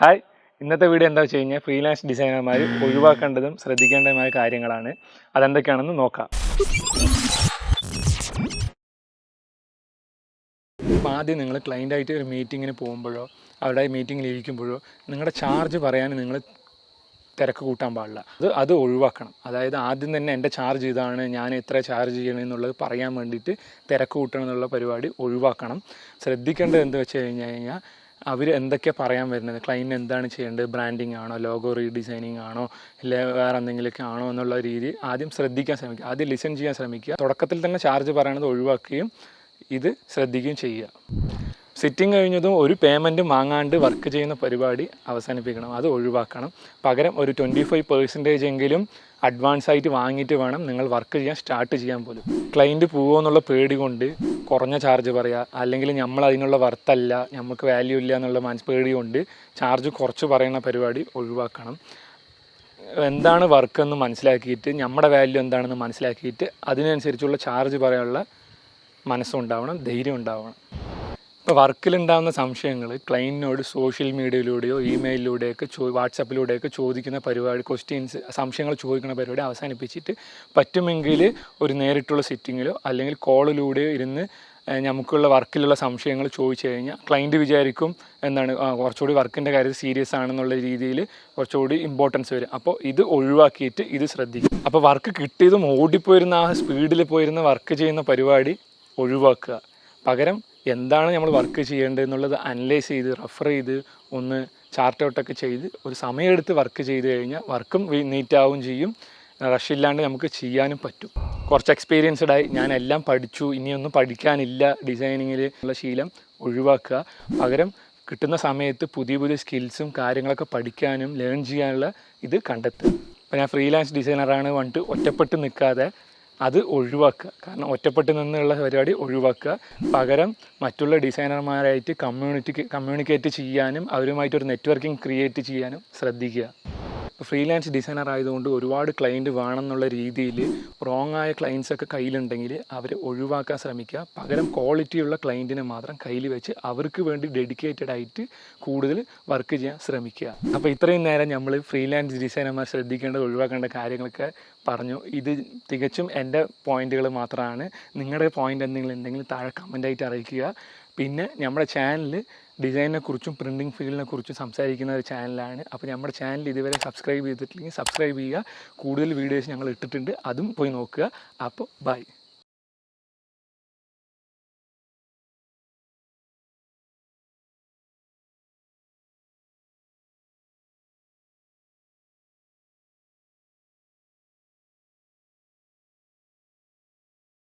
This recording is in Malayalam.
ഹായ്, ഇന്നത്തെ വീഡിയോ എന്താ വെച്ച് കഴിഞ്ഞാൽ ഫ്രീലാൻസ് ഡിസൈനർമാർ ഒഴിവാക്കേണ്ടതും ശ്രദ്ധിക്കേണ്ടതുമായ കാര്യങ്ങളാണ്. അതെന്തൊക്കെയാണെന്ന് നോക്കാം. അപ്പോൾ ആദ്യം നിങ്ങൾ ക്ലയൻ്റായിട്ട് ഒരു മീറ്റിങ്ങിന് പോകുമ്പോഴോ അവിടെ മീറ്റിങ്ങിൽ ഇരിക്കുമ്പോഴോ നിങ്ങളുടെ ചാർജ് പറയാൻ നിങ്ങൾ തിരക്ക് കൂട്ടാൻ പാടില്ല. അത് ഒഴിവാക്കണം. അതായത് ആദ്യം തന്നെ എൻ്റെ ചാർജ് ഇതാണ്, ഞാൻ എത്ര ചാർജ് ചെയ്യണം എന്നുള്ളത് പറയാൻ വേണ്ടിയിട്ട് തിരക്ക് കൂട്ടണം എന്നുള്ള പരിപാടി ഒഴിവാക്കണം. ശ്രദ്ധിക്കേണ്ടത് എന്ത് വെച്ച് കഴിഞ്ഞാൽ അവർ എന്തൊക്കെയാണ് പറയാൻ വരുന്നത്, ക്ലയൻറ്റ് എന്താണ് ചെയ്യേണ്ടത്, ബ്രാൻഡിങ് ആണോ, ലോഗോ റീഡിസൈനിങ് ആണോ, ഇല്ല വേറെ എന്തെങ്കിലുമൊക്കെ ആണോ എന്നുള്ള രീതി ആദ്യം ശ്രദ്ധിക്കാൻ ശ്രമിക്കുക. ആദ്യം ലിസൺ ചെയ്യാൻ ശ്രമിക്കുക. തുടക്കത്തിൽ തന്നെ ചാർജ് പറയണത് ഒഴിവാക്കുകയും ഇത് ശ്രദ്ധിക്കുകയും ചെയ്യുക. സിറ്റിംഗ് കഴിഞ്ഞതും ഒരു പേയ്മെൻറ്റും വാങ്ങാണ്ട് വർക്ക് ചെയ്യുന്ന പരിപാടി അവസാനിപ്പിക്കണം. അത് ഒഴിവാക്കണം. പകരം ഒരു 25% എങ്കിലും അഡ്വാൻസ് ആയിട്ട് വാങ്ങിയിട്ട് വേണം നിങ്ങൾ വർക്ക് ചെയ്യാൻ സ്റ്റാർട്ട് ചെയ്യാൻ പോലും. ക്ലയൻറ്റ് പോവുമോ എന്നുള്ള പേടി കൊണ്ട് കുറഞ്ഞ ചാർജ് പറയുക, അല്ലെങ്കിൽ നമ്മൾ അതിനുള്ള വರ್ತല്ല, നമുക്ക് വാല്യൂ ഇല്ല എന്നുള്ള പേടി കൊണ്ട് ചാർജ് കുറച്ച് പറയുന്ന പരിപാടി ഒഴിവാക്കണം. എന്താണ് വർക്കെന്ന് മനസ്സിലാക്കിയിട്ട് നമ്മുടെ വാല്യൂ എന്താണെന്ന് മനസ്സിലാക്കിയിട്ട് അതിനനുസരിച്ചുള്ള ചാർജ് പറയാനുള്ള മനസ്സുണ്ടാവണം, ധൈര്യം ഉണ്ടാവണം. ഇപ്പോൾ വർക്കിലുണ്ടാകുന്ന സംശയങ്ങൾ ക്ലയൻറ്റിനോട് സോഷ്യൽ മീഡിയയിലൂടെയോ ഇമെയിലിലൂടെയൊക്കെ വാട്സപ്പിലൂടെയൊക്കെ ചോദിക്കുന്ന പരിപാടി, ക്വസ്റ്റ്യൻസ്, സംശയങ്ങൾ ചോദിക്കുന്ന പരിപാടി അവസാനിപ്പിച്ചിട്ട് പറ്റുമെങ്കിൽ ഒരു നേരിട്ടുള്ള സിറ്റിങ്ങിലോ അല്ലെങ്കിൽ കോളിലൂടെയോ ഇരുന്ന് നമുക്കുള്ള വർക്കിലുള്ള സംശയങ്ങൾ ചോദിച്ചു കഴിഞ്ഞാൽ ക്ലയൻറ്റ് വിചാരിക്കും എന്താണ് കുറച്ചുകൂടി വർക്കിൻ്റെ കാര്യത്തിൽ സീരിയസ് ആണെന്നുള്ള രീതിയിൽ കുറച്ചുകൂടി ഇമ്പോർട്ടൻസ് വരും. അപ്പോൾ ഇത് ഒഴിവാക്കിയിട്ട് ഇത് ശ്രദ്ധിക്കും. അപ്പോൾ വർക്ക് കിട്ടിയതും ഓടിപ്പോയിരുന്ന ആ സ്പീഡിൽ പോയിരുന്ന വർക്ക് ചെയ്യുന്ന പരിപാടി ഒഴിവാക്കുക. പകരം എന്താണ് നമ്മൾ വർക്ക് ചെയ്യേണ്ടത് എന്നുള്ളത് അനലൈസ് ചെയ്ത് റെഫർ ചെയ്ത് ഒന്ന് ചാർട്ട് ഔട്ടൊക്കെ ചെയ്ത് ഒരു സമയമെടുത്ത് വർക്ക് ചെയ്ത് കഴിഞ്ഞാൽ വർക്കും നീറ്റാവും ചെയ്യും. റഷില്ലാണ്ട് നമുക്ക് ചെയ്യാനും പറ്റും. കുറച്ച് എക്സ്പീരിയൻസ്ഡായി ഞാൻ എല്ലാം പഠിച്ചു, ഇനിയൊന്നും പഠിക്കാനില്ല ഡിസൈനിങ്ങിൽ ഉള്ള ശീലം ഒഴിവാക്കുക. പകരം കിട്ടുന്ന സമയത്ത് പുതിയ പുതിയ സ്കിൽസും കാര്യങ്ങളൊക്കെ പഠിക്കാനും ലേൺ ചെയ്യാനുള്ള ഇത് കണ്ടെത്തുക. അപ്പോൾ ഞാൻ ഫ്രീലാൻസ് ഡിസൈനറാണ് പറഞ്ഞിട്ട് ഒറ്റപ്പെട്ട് നിൽക്കാതെ അത് ഒഴിവാക്കുക. കാരണം ഒറ്റപ്പെട്ട് നിന്നുള്ള പരിപാടി ഒഴിവാക്കുക. പകരം മറ്റുള്ള ഡിസൈനർമാരായിട്ട് കമ്മ്യൂണിക്കേറ്റ് ചെയ്യാനും അവരുമായിട്ടൊരു നെറ്റ്വർക്കിംഗ് ക്രിയേറ്റ് ചെയ്യാനും ശ്രദ്ധിക്കുക. ഇപ്പോൾ ഫ്രീലാൻസ് ഡിസൈനർ ആയതുകൊണ്ട് ഒരുപാട് ക്ലയൻറ്റ് വേണമെന്നുള്ള രീതിയിൽ റോങ് ആയ ക്ലയൻസൊക്കെ കയ്യിലുണ്ടെങ്കിൽ അവരെ ഒഴിവാക്കാൻ ശ്രമിക്കുക. പകരം ക്വാളിറ്റിയുള്ള ക്ലയൻറ്റിനെ മാത്രം കയ്യിൽ വെച്ച് അവർക്ക് വേണ്ടി ഡെഡിക്കേറ്റഡ് ആയിട്ട് കൂടുതൽ വർക്ക് ചെയ്യാൻ ശ്രമിക്കുക. അപ്പോൾ ഇത്രയും നേരം നമ്മൾ ഫ്രീലാൻസ് ഡിസൈനർമാർ ശ്രദ്ധിക്കേണ്ട ഒഴിവാക്കേണ്ട കാര്യങ്ങളൊക്കെ പറഞ്ഞു. ഇത് തികച്ചും എൻ്റെ പോയിന്റുകൾ മാത്രമാണ്. നിങ്ങളുടെ പോയിന്റ് എന്തെങ്കിലും ഉണ്ടെങ്കിൽ താഴെ കമൻ്റായിട്ട് അറിയിക്കുക. പിന്നെ നമ്മുടെ ചാനൽ ഡിസൈനിനെ കുറിച്ചും പ്രിൻറ്റിങ് ഫീൽഡിനെ കുറിച്ചും സംസാരിക്കുന്ന ഒരു ചാനലാണ്. അപ്പോൾ നമ്മുടെ ചാനൽ ഇതുവരെ സബ്സ്ക്രൈബ് ചെയ്തിട്ടില്ലെങ്കിൽ സബ്സ്ക്രൈബ് ചെയ്യുക. കൂടുതൽ വീഡിയോസ് ഞങ്ങൾ ഇട്ടിട്ടുണ്ട്, അതും പോയി നോക്കുക. അപ്പോൾ ബൈ.